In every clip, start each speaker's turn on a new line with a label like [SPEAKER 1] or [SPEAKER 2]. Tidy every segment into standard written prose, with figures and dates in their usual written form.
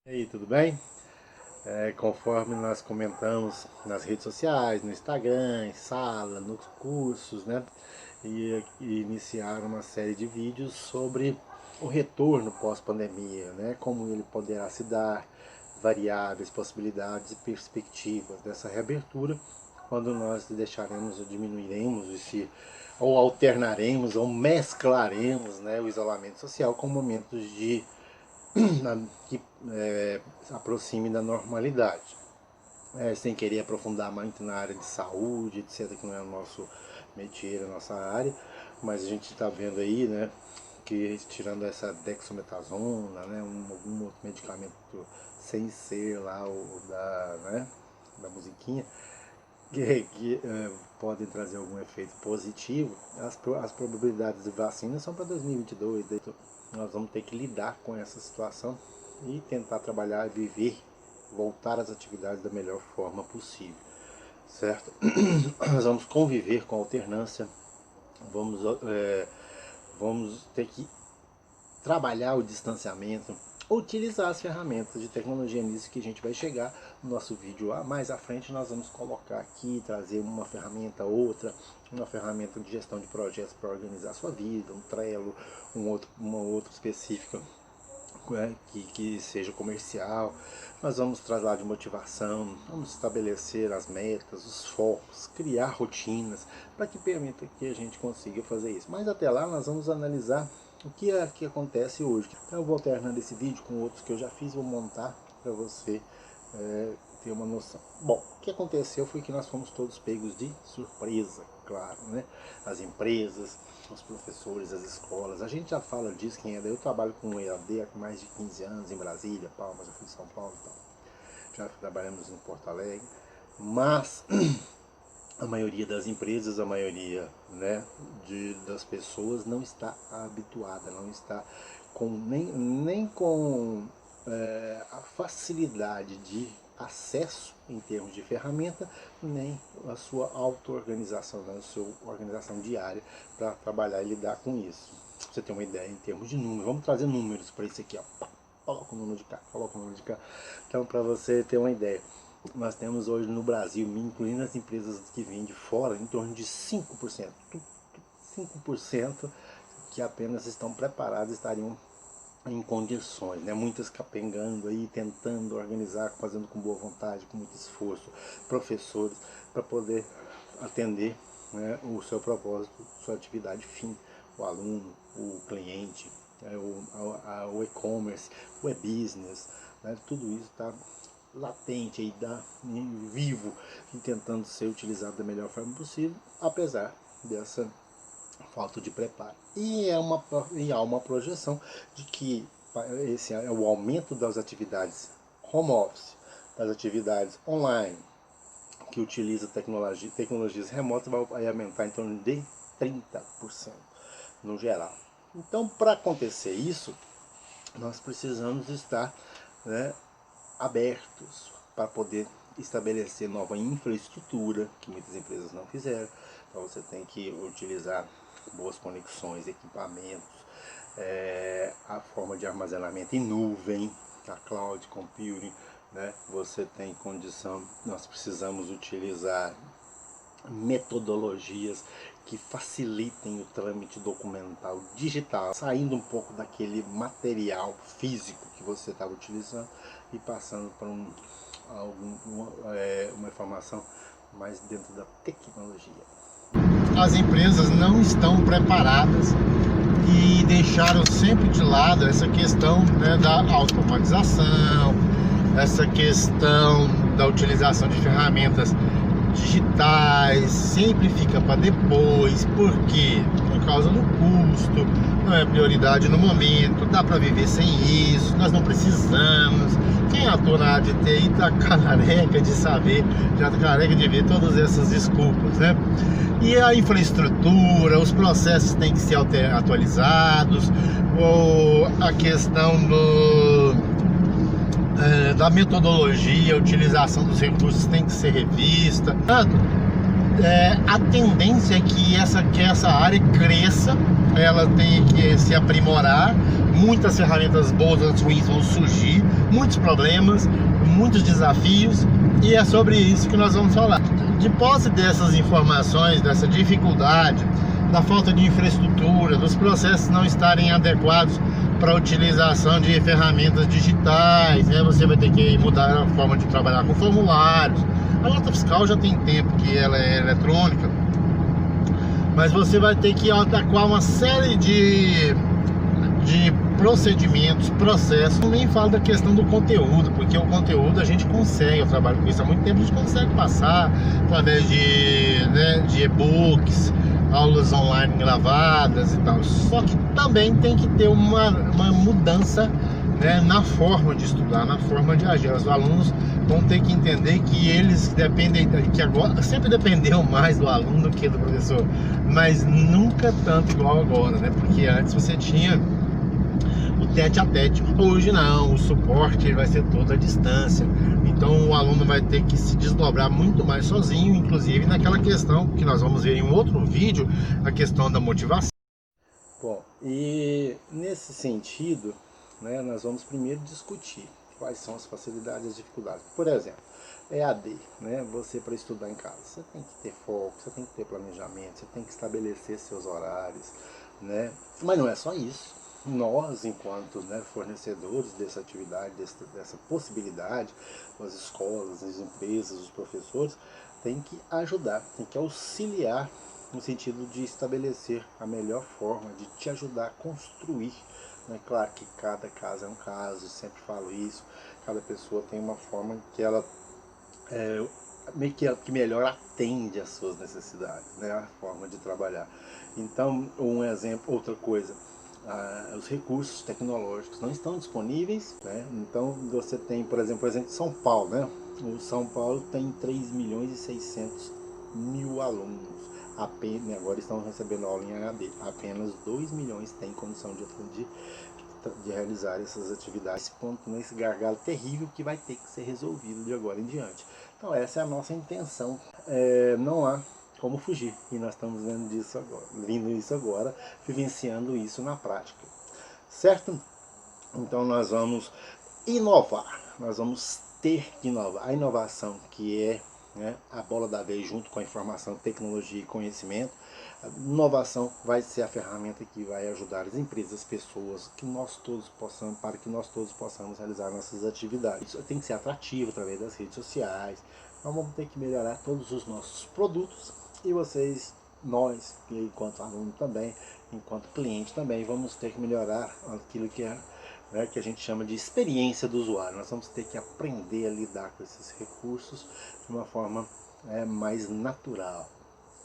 [SPEAKER 1] E aí, tudo bem? Conforme nós comentamos nas redes sociais, no Instagram, em sala, nos cursos, né? E iniciar uma série de vídeos sobre o retorno pós-pandemia, né? Como ele poderá se dar, variáveis, possibilidades e perspectivas dessa reabertura, quando nós deixaremos ou diminuiremos ou alternaremos ou mesclaremos, né, o isolamento social com momentos que se aproxime da normalidade. Sem querer aprofundar muito na área de saúde, etc., que não é o nosso métier, a nossa área, mas a gente está vendo aí, né, que tirando essa dexametasona, né, algum outro medicamento sem ser lá da musiquinha, que podem trazer algum efeito positivo, as probabilidades de vacina são para 2022, nós vamos ter que lidar com essa situação e tentar trabalhar, viver, voltar às atividades da melhor forma possível, certo? Nós vamos conviver com a alternância, vamos, vamos ter que trabalhar o distanciamento, utilizar as ferramentas de tecnologia nisso que a gente vai chegar no nosso vídeo mais à frente. Nós vamos colocar aqui, trazer uma ferramenta, uma ferramenta de gestão de projetos para organizar a sua vida, um Trello, uma outra específica que seja comercial. Nós vamos tratar de motivação, vamos estabelecer as metas, os focos, criar rotinas para que permita que a gente consiga fazer isso. Mas até lá nós vamos analisar o que acontece hoje. Então eu vou alternando esse vídeo com outros que eu já fiz, vou montar para você ter uma noção. Bom, o que aconteceu foi que nós fomos todos pegos de surpresa, claro, né? As empresas, os professores, as escolas, a gente já fala disso, eu trabalho com EAD há mais de 15 anos em Brasília, Palmas, eu fui de São Paulo e tal. Já trabalhamos em Porto Alegre, mas a maioria das empresas, a maioria, né, das pessoas não está habituada, não está nem com a facilidade de acesso em termos de ferramenta, nem a sua auto-organização, né, a sua organização diária para trabalhar e lidar com isso. Pra você ter uma ideia em termos de números, vamos trazer números para isso aqui, ó. Coloca o número de cá, coloca o número de cá. Então, para você ter uma ideia, nós temos hoje no Brasil, incluindo as empresas que vêm de fora, em torno de 5%. 5% que apenas estão preparados, estariam em condições, né? Muitas capengando aí, tentando organizar, fazendo com boa vontade, com muito esforço, professores, para poder atender, né, o seu propósito, sua atividade fim, o aluno, o cliente, o e-commerce, o e-business, né? Tudo isso está latente aí, vivo e tentando ser utilizado da melhor forma possível, apesar dessa falta de preparo. E há uma projeção de que esse é o aumento das atividades home office, das atividades online, que utiliza tecnologias remotas, vai aumentar em torno de 30% no geral. Então, para acontecer isso, nós precisamos estar, né, abertos para poder estabelecer nova infraestrutura, que muitas empresas não fizeram. Então você tem que utilizar boas conexões, equipamentos, a forma de armazenamento em nuvem, a cloud computing, né? Você tem condição, nós precisamos utilizar metodologias que facilitem o trâmite documental digital, saindo um pouco daquele material físico que você estava utilizando e passando para uma informação mais dentro da tecnologia. As empresas não estão preparadas e deixaram sempre de lado essa questão, né, da automatização, essa questão da utilização de ferramentas digitais, sempre fica para depois. Por quê? Por causa do custo, não é prioridade no momento, dá para viver sem isso, nós não precisamos. Quem atua na área de TI está careca de saber, já está careca de ver todas essas desculpas, né? E a infraestrutura, os processos têm que ser atualizados, ou a questão da metodologia, a utilização dos recursos tem que ser revista. a tendência é que essa área cresça, ela tem que se aprimorar, muitas ferramentas boas e ruins vão surgir, muitos problemas, muitos desafios, e é sobre isso que nós vamos falar. De posse dessas informações, dessa dificuldade, da falta de infraestrutura, dos processos não estarem adequados para a utilização de ferramentas digitais, né? Você vai ter que mudar a forma de trabalhar com formulários. A nota fiscal já tem tempo que ela é eletrônica, mas você vai ter que adequar uma série de procedimentos, processos. Nem falo da questão do conteúdo, porque o conteúdo a gente consegue, eu trabalho com isso há muito tempo, a gente consegue passar através de e-books, aulas online gravadas e tal. Só que também tem que ter uma mudança, né, na forma de estudar, na forma de agir. Os alunos vão ter que entender que eles dependem, que agora sempre dependeram mais do aluno do que do professor, mas nunca tanto igual agora, né? Porque antes você tinha o tete a tete, hoje não, o suporte vai ser todo à distância, então o aluno vai ter que se desdobrar muito mais sozinho, inclusive naquela questão que nós vamos ver em um outro vídeo, a questão da motivação. Bom, e nesse sentido, né, nós vamos primeiro discutir quais são as facilidades e as dificuldades. Por exemplo, EAD, né, você para estudar em casa, você tem que ter foco, você tem que ter planejamento, você tem que estabelecer seus horários, né? Mas não é só isso. Nós, enquanto, né, fornecedores dessa atividade, dessa possibilidade, as escolas, as empresas, os professores, tem que ajudar, tem que auxiliar no sentido de estabelecer a melhor forma de te ajudar a construir, né? Claro que cada caso é um caso, sempre falo isso, cada pessoa tem uma forma que ela meio que melhor atende às suas necessidades, né? A forma de trabalhar. Então, um exemplo, outra coisa, os recursos tecnológicos não estão disponíveis, né? Então você tem, por exemplo, de São Paulo, né? O São Paulo tem 3.600.000 alunos, apenas, agora estão recebendo aula em HD, apenas 2 milhões têm condição de realizar essas atividades. Esse ponto, nesse gargalo terrível que vai ter que ser resolvido de agora em diante. Então essa é a nossa intenção, não há como fugir, e nós estamos vendo isso agora, vivenciando isso na prática, certo? Então nós vamos inovar, nós vamos ter que inovar. A inovação, que é, né, a bola da vez junto com a informação, tecnologia e conhecimento, a inovação vai ser a ferramenta que vai ajudar as empresas, as pessoas, para que nós todos possamos realizar nossas atividades. Isso tem que ser atrativo através das redes sociais. Nós vamos ter que melhorar todos os nossos produtos, e vocês, nós, enquanto aluno também, enquanto cliente também, vamos ter que melhorar aquilo que é, né, que a gente chama de experiência do usuário. Nós vamos ter que aprender a lidar com esses recursos de uma forma mais natural,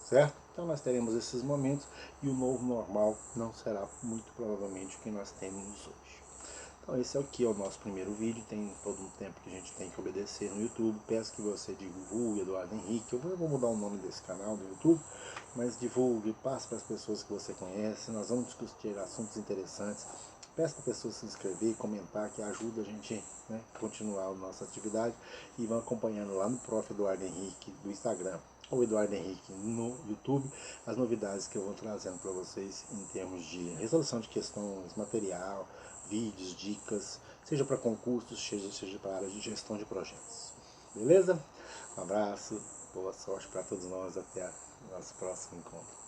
[SPEAKER 1] certo? Então nós teremos esses momentos, e o novo normal não será muito provavelmente o que nós temos hoje. Então esse aqui é o nosso primeiro vídeo, tem todo um tempo que a gente tem que obedecer no YouTube. Peço que você divulgue Eduardo Henrique, eu vou mudar o nome desse canal do YouTube, mas divulgue, passe para as pessoas que você conhece, nós vamos discutir assuntos interessantes. Peço para as pessoas se inscrever e comentar, que ajuda a gente, né, continuar a nossa atividade, e vão acompanhando lá no Prof. Eduardo Henrique do Instagram, ou Eduardo Henrique no YouTube, as novidades que eu vou trazendo para vocês em termos de resolução de questões, material, vídeos, dicas, seja para concursos, seja para a área de gestão de projetos. Beleza? Um abraço, boa sorte para todos nós, até o nosso próximo encontro.